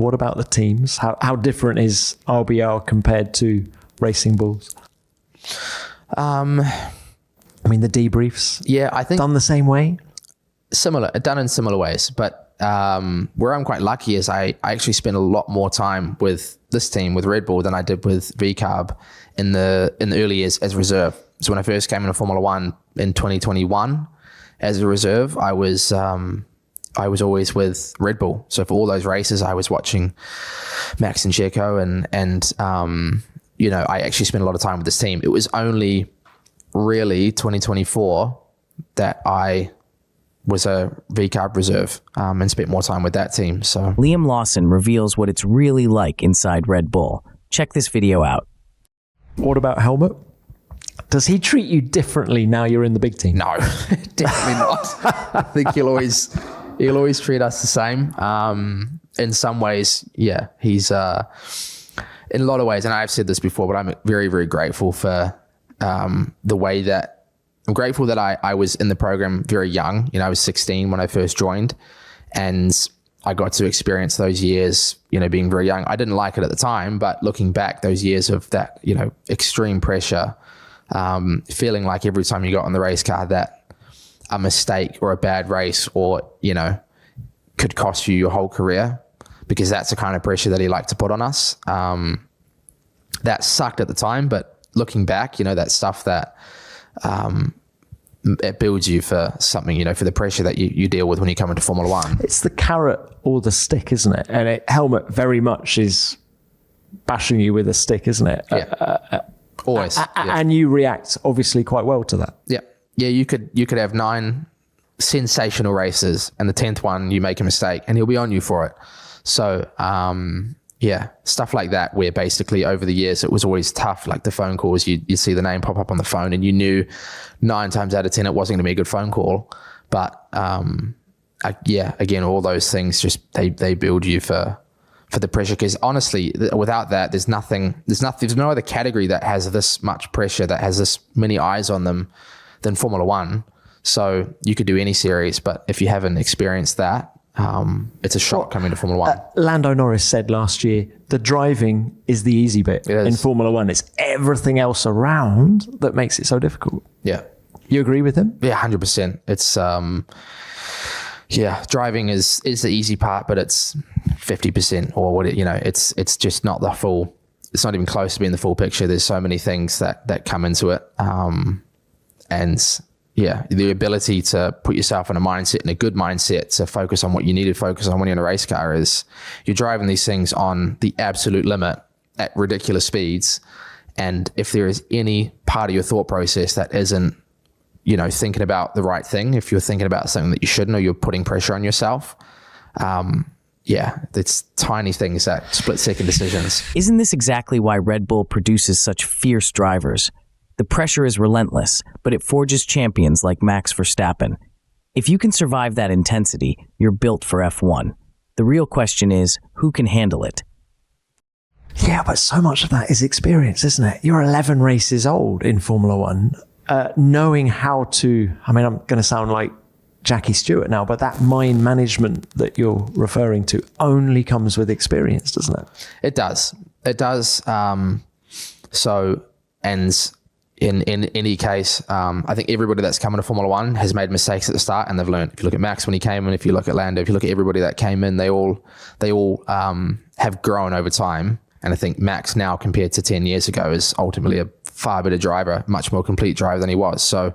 what about the teams? How different is RBR compared to Racing Bulls? I mean, the debriefs. Yeah, I think done the same way. Done in similar ways, but where I'm quite lucky is I actually spent a lot more time with this team, with Red Bull, than I did with VCarb in the early years as reserve. So when I first came into Formula One in 2021 as a reserve, I was always with Red Bull. So for all those races, I was watching Max and Checo, and I actually spent a lot of time with this team. It was only really 2024 that I was a VCarb reserve and spent more time with that team. So Liam Lawson reveals what it's really like inside Red Bull. Check this video out. What about Helmut? Does he treat you differently now you're in the big team? No, definitely not. I think he'll always treat us the same. In some ways, yeah, he's in a lot of ways, and I've said this before, but I'm very, very grateful for the way that I'm grateful that I was in the program very young. I was 16 when I first joined, and I got to experience those years, being very young. I didn't like it at the time, but looking back, those years of that, extreme pressure, feeling like every time you got on the race car that a mistake or a bad race or, could cost you your whole career, because that's the kind of pressure that he liked to put on us. That sucked at the time, but looking back, that stuff that it builds you for something, for the pressure that you deal with when you come into Formula One. It's the carrot or the stick, isn't it? And Helmut very much is bashing you with a stick, isn't it? Yeah. Always. And you react obviously quite well to that. Yeah. Yeah, you could have 9 sensational races, and the 10th one you make a mistake and he'll be on you for it. So stuff like that, where basically over the years it was always tough, like the phone calls, you see the name pop up on the phone and you knew 9 times out of 10 it wasn't going to be a good phone call. But again, all those things just they build you for the pressure, because honestly, without that, there's no other category that has this much pressure, that has this many eyes on them than Formula One. So you could do any series, but if you haven't experienced that, it's a shock coming to Formula One. Lando Norris said last year, the driving is the easy bit in Formula One. It's everything else around that makes it so difficult. Yeah. You agree with him? Yeah, 100%. It's, driving is the easy part, but it's 50% or what it's just not the full, it's not even close to being the full picture. There's so many things that come into it. The ability to put yourself in a mindset, in a good mindset, to focus on what you need to focus on when you're in a race car, is you're driving these things on the absolute limit at ridiculous speeds. And if there is any part of your thought process that isn't, thinking about the right thing, if you're thinking about something that you shouldn't, or you're putting pressure on yourself, it's tiny things, that split-second decisions. Isn't this exactly why Red Bull produces such fierce drivers? The pressure is relentless, but it forges champions like Max Verstappen. If you can survive that intensity, you're built for F1. The real question is, who can handle it? Yeah, but so much of that is experience, isn't it? You're 11 races old in Formula One, knowing how to, I'm going to sound like Jackie Stewart now, but that mind management that you're referring to only comes with experience, doesn't it? It does. In any case, I think everybody that's come into Formula One has made mistakes at the start, and they've learned. If you look at Max when he came in, if you look at Lando, if you look at everybody that came in, they all have grown over time. And I think Max now, compared to 10 years ago, is ultimately a far better driver, much more complete driver than he was. So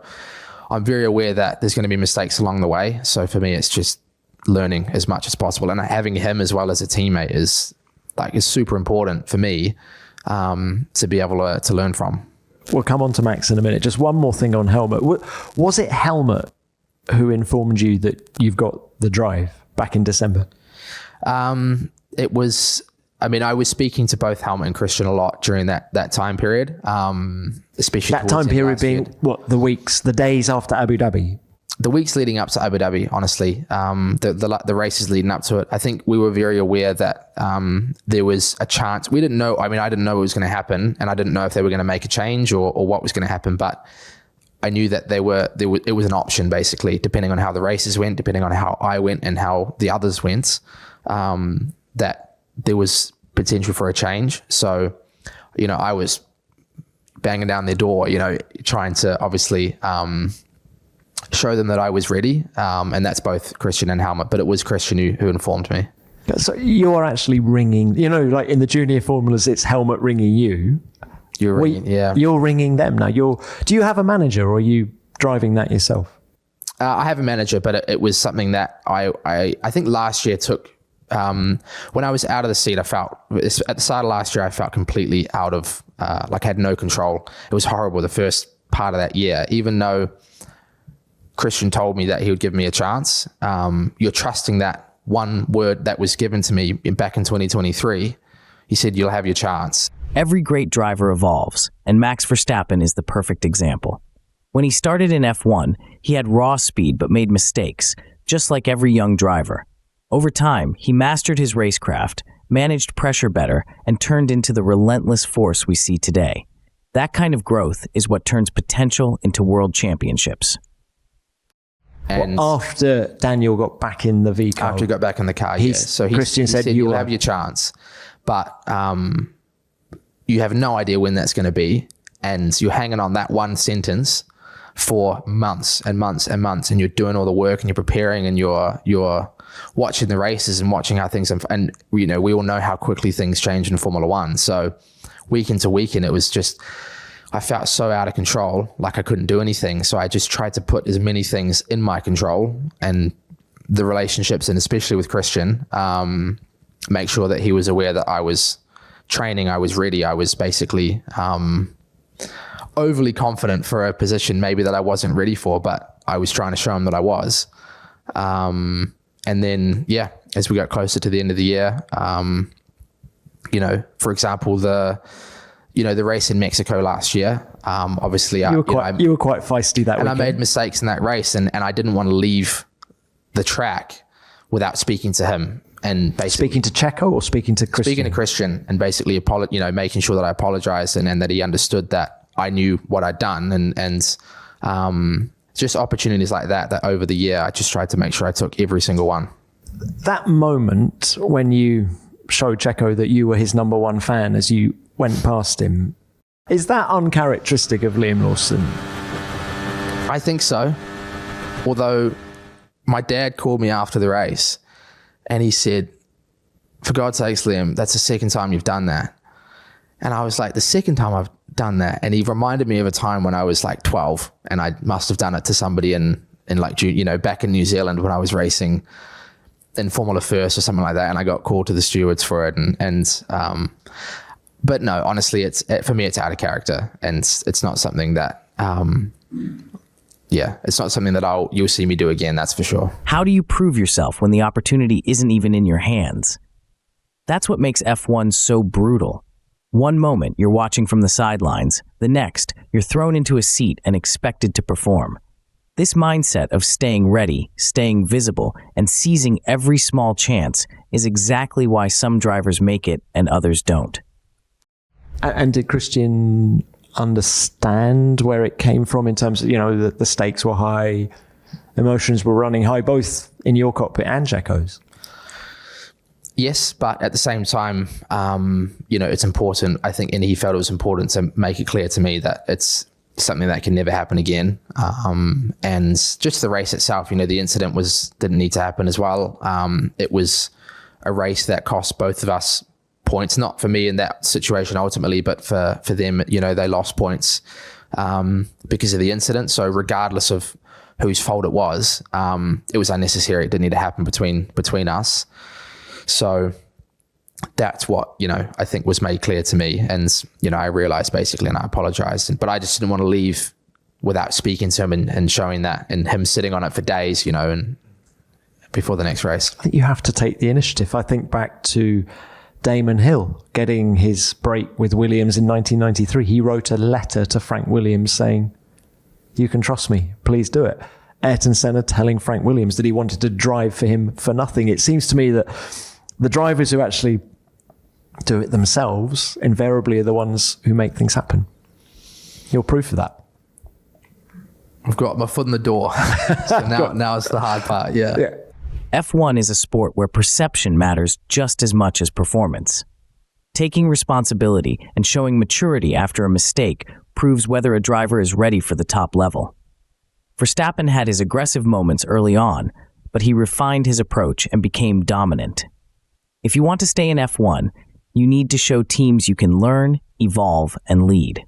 I'm very aware that there's going to be mistakes along the way. So for me, it's just learning as much as possible, and having him as well as a teammate is super important for me to be able to learn from. We'll come on to Max in a minute. Just one more thing on Helmut. Was it Helmut who informed you that you've got the drive back in December? It was, I was speaking to both Helmut and Christian a lot during that time period, especially that time period being what, the days after Abu Dhabi? The weeks leading up to Abu Dhabi, honestly, the races leading up to it, I think we were very aware that there was a chance. We didn't know. I didn't know what was going to happen, and I didn't know if they were going to make a change or what was going to happen. But I knew that it was an option, basically, depending on how the races went, depending on how I went and how the others went. That there was potential for a change. So, I was banging down their door, trying to obviously show them that I was ready. And that's both Christian and Helmut, but it was Christian who informed me. So you're actually ringing, like in the junior formulas, it's Helmut ringing you. You're ringing, yeah. You're ringing them now. Do you have a manager, or are you driving that yourself? I have a manager, but it was something that I think last year took, when I was out of the seat, I felt, at the start of last year, I felt completely out of, like I had no control. It was horrible the first part of that year, even though Christian told me that he would give me a chance. You're trusting that one word that was given to me back in 2023. He said, you'll have your chance. Every great driver evolves, and Max Verstappen is the perfect example. When he started in F1, he had raw speed but made mistakes, just like every young driver. Over time, he mastered his racecraft, managed pressure better, and turned into the relentless force we see today. That kind of growth is what turns potential into world championships. And after Daniel got back in the V car, after he got back in the car, Christian said you'll have your chance, but you have no idea when that's going to be, and you're hanging on that one sentence for months and months and months, and you're doing all the work and you're preparing and you're watching the races and watching how things, and we all know how quickly things change in Formula One. So week into weekend, it was just, I felt so out of control, like I couldn't do anything. So I just tried to put as many things in my control, and the relationships, and especially with Christian, make sure that he was aware that I was training, I was ready. I was basically overly confident for a position maybe that I wasn't ready for, but I was trying to show him that I was. And then, as we got closer to the end of the year, for example, the race in Mexico last year, obviously you were quite feisty that weekend. I made mistakes in that race, and I didn't want to leave the track without speaking to him, and basically speaking to Checo or speaking to Christian? Speaking to Christian, and basically making sure that I apologized and that he understood that I knew what I'd done, and just opportunities like that over the year, I just tried to make sure I took every single one. That moment when you showed Checo that you were his number one fan as you went past him, is that uncharacteristic of Liam Lawson? I think so. Although my dad called me after the race and he said, for God's sakes, Liam, that's the second time you've done that. And I was like, the second time I've done that? And he reminded me of a time when I was like 12 and I must have done it to somebody in like, back in New Zealand when I was racing in Formula First or something like that. And I got called to the stewards for it. But no, honestly, for me, it's out of character, and it's not something that, it's not something that you'll see me do again. That's for sure. How do you prove yourself when the opportunity isn't even in your hands? That's what makes F1 so brutal. One moment, you're watching from the sidelines. The next, you're thrown into a seat and expected to perform. This mindset of staying ready, staying visible, and seizing every small chance is exactly why some drivers make it and others don't. And did Christian understand where it came from in terms of, the stakes were high, emotions were running high, both in your cockpit and Checo's? Yes, but at the same time, it's important, I think, and he felt it was important to make it clear to me that it's something that can never happen again. And just the race itself, the incident didn't need to happen as well. It was a race that cost both of us points, not for me in that situation ultimately, but for them, they lost points because of the incident. So regardless of whose fault it was unnecessary. It didn't need to happen between us. So that's what, I think was made clear to me. And, I realized basically, and I apologized, but I just didn't want to leave without speaking to him and showing that, and him sitting on it for days, and before the next race. I think you have to take the initiative. I think back to Damon Hill getting his break with Williams in 1993. He wrote a letter to Frank Williams saying, "You can trust me, please do it." Ayrton Senna telling Frank Williams that he wanted to drive for him for nothing. It seems to me that the drivers who actually do it themselves invariably are the ones who make things happen. You're proof of that. I've got my foot in the door. So now it's the hard part. Yeah. F1 is a sport where perception matters just as much as performance. Taking responsibility and showing maturity after a mistake proves whether a driver is ready for the top level. Verstappen had his aggressive moments early on, but he refined his approach and became dominant. If you want to stay in F1, you need to show teams you can learn, evolve, and lead.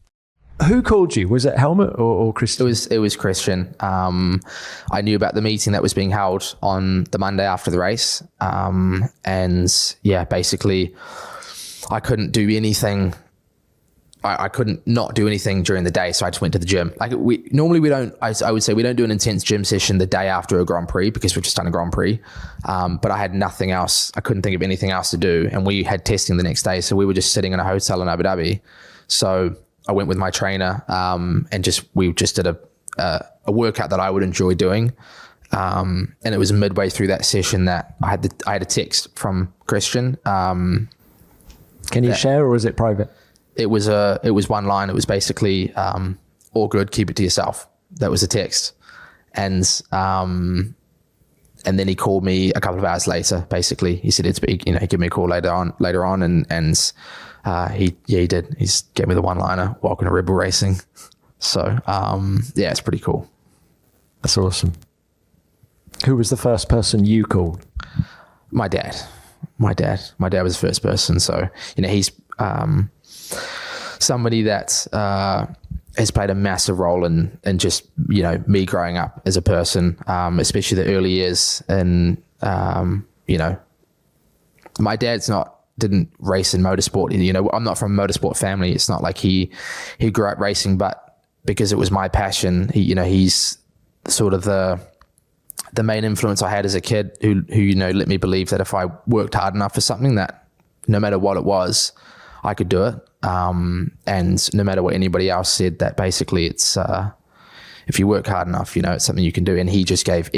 Who called you? Was it Helmut or Christian? It was Christian. I knew about the meeting that was being held on the Monday after the race. And yeah, basically I couldn't do anything. I couldn't not do anything during the day. So I just went to the gym. Like normally we don't, I would say we don't do an intense gym session the day after a Grand Prix because we've just done a Grand Prix. But I had nothing else. I couldn't think of anything else to do. And we had testing the next day. So we were just sitting in a hotel in Abu Dhabi. So I went with my trainer, and we just did a workout that I would enjoy doing. And it was midway through that session that I had a text from Christian. Can you share, or is it private? It was one line. It was basically, all good, keep it to yourself. That was the text. And then he called me a couple of hours later. Basically, he said, he'd give me a call later on. And he did. He's gave me the one-liner, welcome to Red Bull Racing. So, yeah, it's pretty cool. That's awesome. Who was the first person you called? My dad. My dad was the first person. So, he's somebody that has played a massive role in just, me growing up as a person, especially the early years. And, my dad's didn't race in motorsport. I'm not from a motorsport family. It's not like he grew up racing, but because it was my passion, he's sort of the main influence I had as a kid who let me believe that if I worked hard enough for something, that no matter what it was, I could do it. And no matter what anybody else said, that basically it's, if you work hard enough, it's something you can do. And he just gave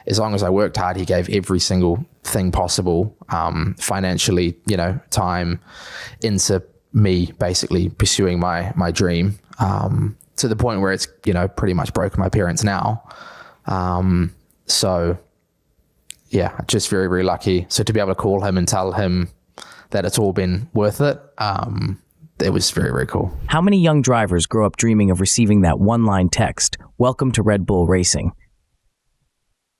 as long as I worked hard, he gave every single thing possible, financially, time into me basically pursuing my dream, to the point where it's, pretty much broken my parents now. So yeah, just very, very lucky. So to be able to call him and tell him that it's all been worth it, it was very, very cool. How many young drivers grow up dreaming of receiving that one-line text, "Welcome to Red Bull Racing"?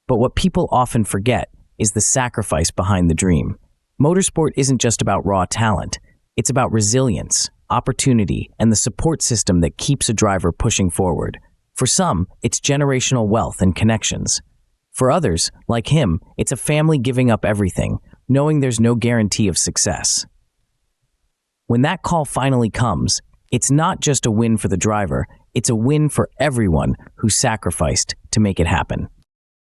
But what people often forget is the sacrifice behind the dream. Motorsport isn't just about raw talent. It's about resilience, opportunity, and the support system that keeps a driver pushing forward. For some, it's generational wealth and connections. For others, like him, it's a family giving up everything, knowing there's no guarantee of success. When that call finally comes, it's not just a win for the driver, it's a win for everyone who sacrificed to make it happen.